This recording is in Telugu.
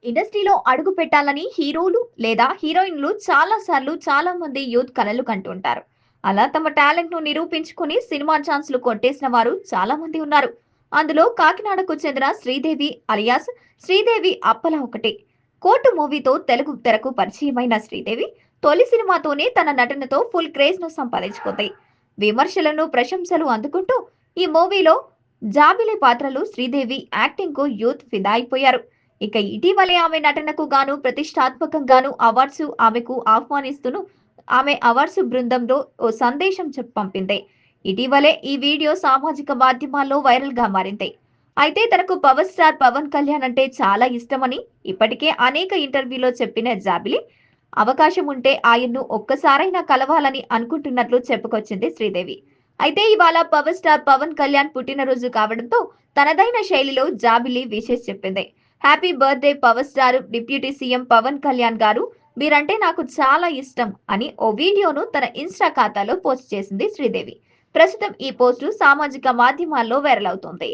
ఇండస్ట్రీలో అడుగు పెట్టాలని హీరోలు లేదా హీరోయిన్లు చాలా సార్లు చాలా మంది యూత్ కలలు కంటుంటారు. అలా తమ టాలెంట్ ను నిరూపించుకుని సినిమా ఛాన్సులు కొట్టేసిన వారు చాలా మంది ఉన్నారు. అందులో కాకినాడకు చెందిన శ్రీదేవి అలియాస్ శ్రీదేవి అప్పల ఒకటి. కోర్టు మూవీతో తెలుగు తెరకు పరిచయమైన శ్రీదేవి తొలి సినిమాతోనే తన నటనతో ఫుల్ క్రేజ్ ను సంపాదించుకుంది. విమర్శలను ప్రశంసలు అందుకుంటూ ఈ మూవీలో జాబిలి పాత్రలు శ్రీదేవి యాక్టింగ్ కు యూత్ ఫిదా అయిపోయారు. ఇక ఇటీవలే ఆమె నటనకు గాను ప్రతిష్టాత్మకంగాను అవార్డ్స్ ఆమెకు ఆహ్వానిస్తూను ఆమె అవార్డ్స్ బృందంలో ఓ సందేశం పంపింది. ఇటీవలే ఈ వీడియో సామాజిక మాధ్యమాల్లో వైరల్ గా మారింది. అయితే తనకు పవర్ స్టార్ పవన్ కళ్యాణ్ అంటే చాలా ఇష్టమని ఇప్పటికే అనేక ఇంటర్వ్యూలో చెప్పిన జాబిలి అవకాశం ఉంటే ఆయన్ను ఒక్కసారైనా కలవాలని అనుకుంటున్నట్లు చెప్పుకొచ్చింది శ్రీదేవి. అయితే ఇవాళ పవర్ స్టార్ పవన్ కళ్యాణ్ పుట్టినరోజు కావడంతో తనదైన శైలిలో జాబిలి విషెస్ చెప్పింది. Happy birthday power star deputy CM Pawan Kalyan garu, మీరంటే నాకు చాలా ఇష్టం అని ఓ వీడియోను తన ఇన్స్టా ఖాతాలో పోస్ట్ చేసింది శ్రీదేవి. ప్రస్తుతం ఈ పోస్టు సామాజిక మాధ్యమాల్లో వైరల్ అవుతోంది.